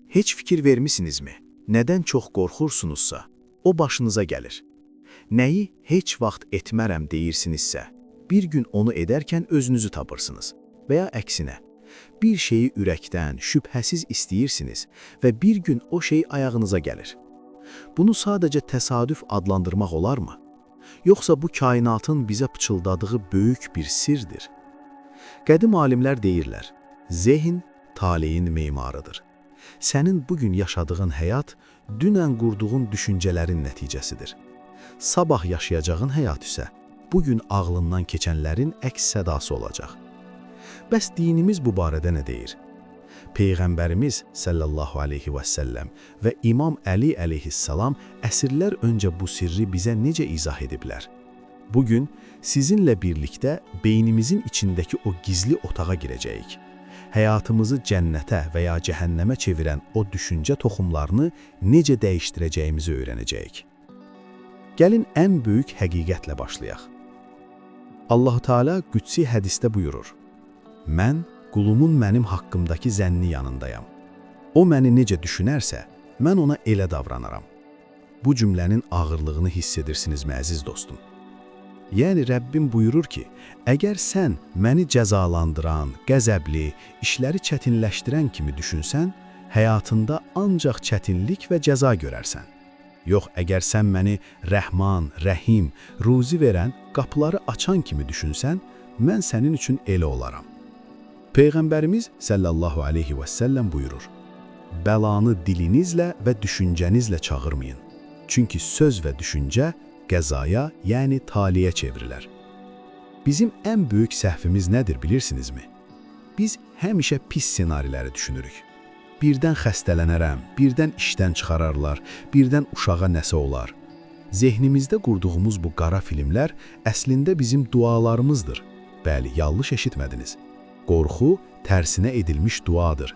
Heç fikir vermisinizmi? Nədən çox qorxursunuzsa, o başınıza gəlir. Nəyi heç vaxt etmərəm deyirsinizsə, bir gün onu edərkən özünüzü tapırsınız. Və ya əksinə, bir şeyi ürəkdən, şübhəsiz istəyirsiniz və bir gün o şey ayağınıza gəlir. Bunu sadəcə təsadüf adlandırmaq olarmı? Yoxsa bu kainatın bizə pıçıldadığı böyük bir sirdir? Qədim alimlər deyirlər, zehin taleyin memarıdır. Sənin bugün yaşadığın həyat, dünən qurduğun düşüncələrin nəticəsidir. Sabah yaşayacağın həyat isə, bugün ağlından keçənlərin əks sədası olacaq. Bəs dinimiz bu barədə nə deyir? Peyğəmbərimiz sallallahu aleyhi və səlləm və İmam Əli əleyhissalam əsrlər öncə bu sirri bizə necə izah ediblər? Bugün sizinlə birlikdə beynimizin içindəki o gizli otağa girəcəyik. Həyatımızı cənnətə və ya cəhənnəmə çevirən o düşüncə toxumlarını necə dəyişdirəcəyimizi öyrənəcəyik. Gəlin ən böyük həqiqətlə başlayaq. Allah-u Teala qüdsi hədisdə buyurur, mən qulumun mənim haqqımdakı zənni yanındayam. O məni necə düşünərsə, mən ona elə davranaram. Bu cümlənin ağırlığını hiss edirsinizmi, əziz dostum? Yəni, Rəbbim buyurur ki, əgər sən məni cəzalandıran, qəzəbli, işləri çətinləşdirən kimi düşünsən, həyatında ancaq çətinlik və cəza görərsən. Yox, əgər sən məni Rəhman, Rəhim, ruzi verən, qapıları açan kimi düşünsən, mən sənin üçün elə olaram. Peyğəmbərimiz sallallahu aleyhi və səlləm buyurur, bəlanı dilinizlə və düşüncənizlə çağırmayın. Çünki söz və düşüncə qəzaya, yəni taliyə çevrilər. Bizim ən böyük səhvimiz nədir bilirsinizmi? Biz həmişə pis senariləri düşünürük. Birdən xəstələnərəm, birdən işdən çıxararlar, birdən uşağa nəsə olar. Zehnimizdə qurduğumuz bu qara filmlər əslində bizim dualarımızdır. Bəli, yanlış eşitmədiniz. Qorxu tərsinə edilmiş duadır.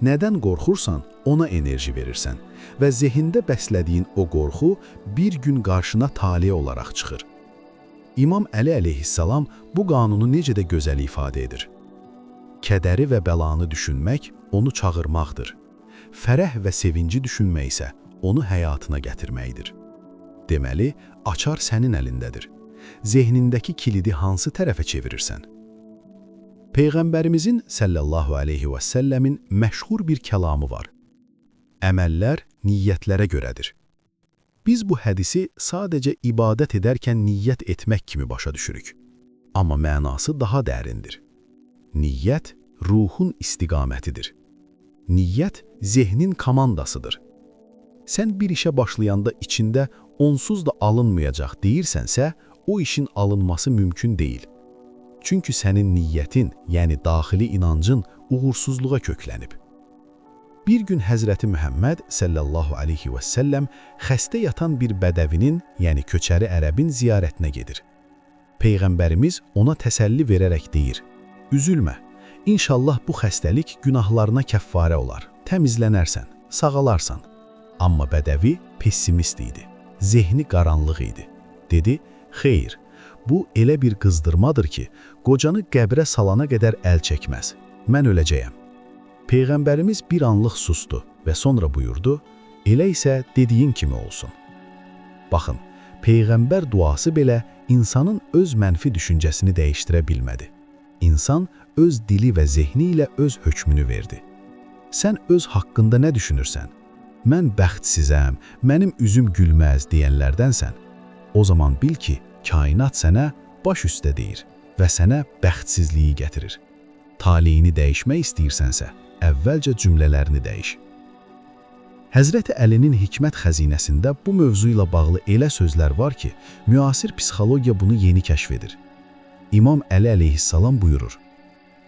Nədən qorxursan, ona enerji verirsən və zehində bəslədiyin o qorxu bir gün qarşına taliyə olaraq çıxır. İmam Əli əleyhissalam bu qanunu necə də gözəl ifadə edir. Kədəri və bəlanı düşünmək onu çağırmaqdır. Fərəh və sevinci düşünmək isə onu həyatına gətirməkdir. Deməli, açar sənin əlindədir. Zehnindəki kilidi hansı tərəfə çevirirsən? Peyğəmbərimizin sallallahu aleyhi və səlləmin məşhur bir kəlamı var. Əməllər niyyətlərə görədir. Biz bu hədisi sadəcə ibadət edərkən niyyət etmək kimi başa düşürük. Amma mənası daha dərindir. Niyyət ruhun istiqamətidir. Niyyət zehnin komandasıdır. Sən bir işə başlayanda içində onsuz da alınmayacaq deyirsənsə, o işin alınması mümkün deyil. Çünki sənin niyyətin, yəni daxili inancın uğursuzluğa köklənib. Bir gün Həzrəti Məhəmməd sallallahu aleyhi və səlləm xəstə yatan bir bədəvinin, yəni köçəri ərəbin ziyarətinə gedir. Peyğəmbərimiz ona təsəlli verərək deyir, üzülmə, inşallah bu xəstəlik günahlarına kəffarə olar, təmizlənərsən, sağalarsan. Amma bədəvi pessimist idi, zehni qaranlıq idi. Dedi, xeyr, bu elə bir qızdırmadır ki, qocanı qəbrə salana qədər əl çəkməz, mən öləcəyəm. Peyğəmbərimiz bir anlıq sustu və sonra buyurdu, elə isə dediyin kimi olsun. Baxın, Peyğəmbər duası belə insanın öz mənfi düşüncəsini dəyişdirə bilmədi. İnsan öz dili və zehni ilə öz hökmünü verdi. Sən öz haqqında nə düşünürsən? Mən bəxtsizəm, mənim üzüm gülməz deyənlərdənsən. O zaman bil ki, kainat sənə baş üstə deyir və sənə bəxtsizliyi gətirir. Taleyini dəyişmək istəyirsənsə, əvvəlcə cümlələrini dəyiş. Həzrəti Əlinin hikmət xəzinəsində bu mövzu ilə bağlı elə sözlər var ki, müasir psixologiya bunu yeni kəşf edir. İmam Əli əleyhissalam buyurur,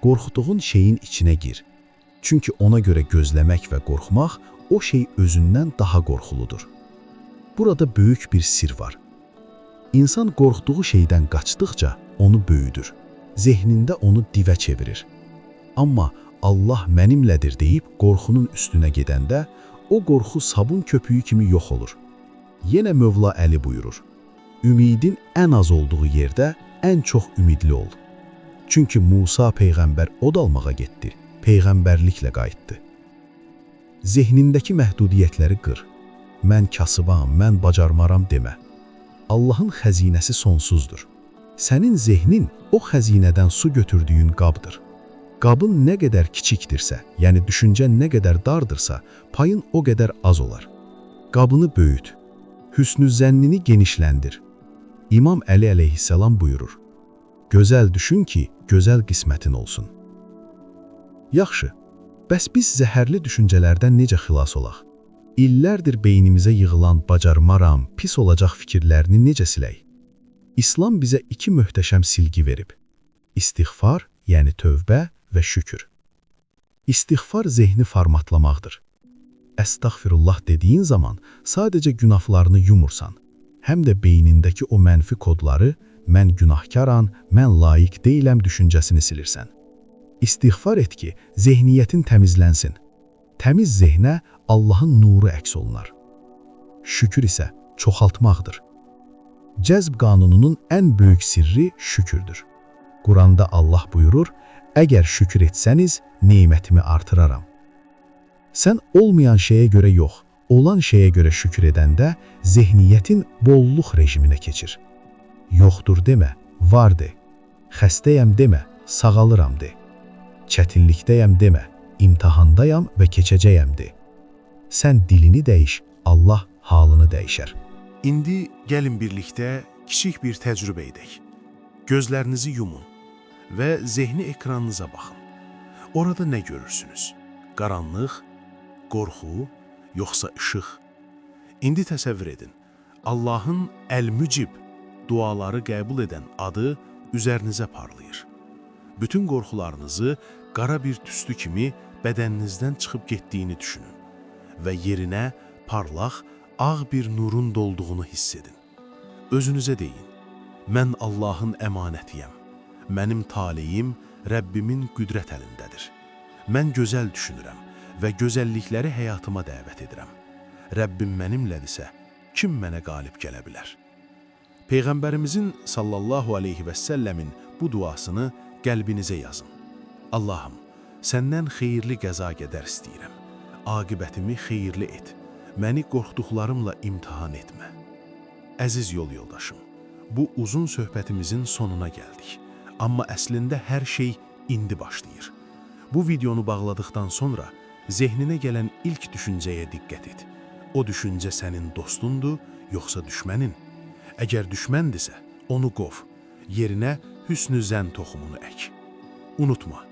qorxduğun şeyin içinə gir. Çünki ona görə gözləmək və qorxmaq o şey özündən daha qorxuludur. Burada böyük bir sir var. İnsan qorxduğu şeydən qaçdıqca onu böyüdür. Zehnində onu divə çevirir. Amma Allah mənimlədir deyib qorxunun üstünə gedəndə, o qorxu sabun köpüyü kimi yox olur. Yenə Mövla Əli buyurur, ümidin ən az olduğu yerdə ən çox ümidli ol. Çünki Musa Peyğəmbər od almağa getdi, Peyğəmbərliklə qayıtdı. Zehnindəki məhdudiyyətləri qır. Mən kasıbam, mən bacarmaram demə. Allahın xəzinəsi sonsuzdur. Sənin zehnin o xəzinədən su götürdüyün qabdır. Qabın nə qədər kiçikdirsə, yəni düşüncən nə qədər dardırsa, payın o qədər az olar. Qabını böyüt. Hüsnü zənnini genişləndir. İmam Əli əleyhissalam buyurur: Gözəl düşün ki, gözəl qismətin olsun. Yaxşı, bəs biz zəhərli düşüncələrdən necə xilas olaq? İllərdir beynimizə yığılan bacarmaram, pis olacaq fikirlərini necə silək? İslam bizə iki möhtəşəm silgi verib. İstiğfar, yəni tövbə və şükür. İstiğfar zehni formatlamaqdır. Əstəğfirullah dediyin zaman sadəcə günahlarını yumursan, həm də beynindəki o mənfi kodları, mən günahkaram, mən layiq deyiləm düşüncəsini silirsən. İstiğfar et ki, zehniyyətin təmizlənsin. Təmiz zehnə Allahın nuru əks olunar. Şükür isə çoxaltmaqdır. Cəzb qanununun ən böyük sirri şükürdür. Quranda Allah buyurur, əgər şükür etsəniz, nemətimi artıraram. Sən olmayan şeyə görə yox, olan şeyə görə şükür edəndə zehniyyətin bolluq rejiminə keçir. Yoxdur demə, var de. Xəstəyəm demə, sağalıram de. Çətinlikdəyəm demə, imtahandayam və keçəcəyəm de. Sən dilini dəyiş, Allah halını dəyişər. İndi gəlin birlikdə kiçik bir təcrübə edək. Gözlərinizi yumun və zehni ekranınıza baxın. Orada nə görürsünüz? Qaranlıq, qorxu, yoxsa işıq? İndi təsəvvür edin, Allahın Əl-Mücib, duaları qəbul edən adı üzərinizə parlayır. Bütün qorxularınızı qara bir tüstü kimi bədəninizdən çıxıb getdiyini düşünün və yerinə parlaq, ağ bir nurun dolduğunu hiss edin. Özünüzə deyin, mən Allahın əmanətiyəm, mənim taleyim Rəbbimin qüdrət əlindədir. Mən gözəl düşünürəm və gözəllikləri həyatıma dəvət edirəm. Rəbbim mənimlədirsə, kim mənə qalib gələ bilər? Peyğəmbərimizin sallallahu aleyhi və səlləmin bu duasını qəlbinizə yazın. Allahım, səndən xeyirli qəza qədər istəyirəm. Aqibətimi xeyirli et. Məni qorxduqlarımla imtihan etmə. Əziz yol yoldaşım, bu uzun söhbətimizin sonuna gəldik. Amma əslində hər şey indi başlayır. Bu videonu bağladıqdan sonra zehninə gələn ilk düşüncəyə diqqət et. O düşüncə sənin dostundur, yoxsa düşmənin? Əgər düşməndirsə, onu qov. Yerinə hüsnü zənn toxumunu ək. Unutma,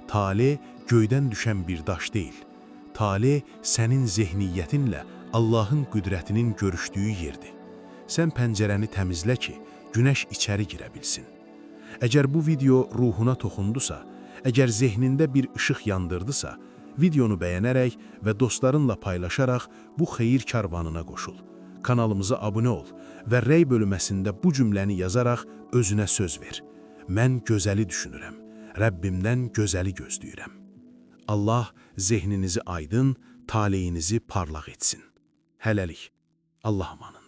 tale göydən düşən bir daş deyil. Tale sənin zehniyyətinlə Allahın qüdrətinin görüşdüyü yerdir. Sən pəncərəni təmizlə ki, günəş içəri girə bilsin. Əgər bu video ruhuna toxundusa, əgər zehnində bir işıq yandırdısa, videonu bəyənərək və dostlarınla paylaşaraq bu xeyir karvanına qoşul. Kanalımıza abunə ol və rəy bölməsində bu cümləni yazaraq özünə söz ver. Mən gözəli düşünürəm, Rəbbimdən gözəli gözləyirəm. Allah zehninizi aydın, taleyinizi parlaq etsin. Hələlik, Allah'a emanet.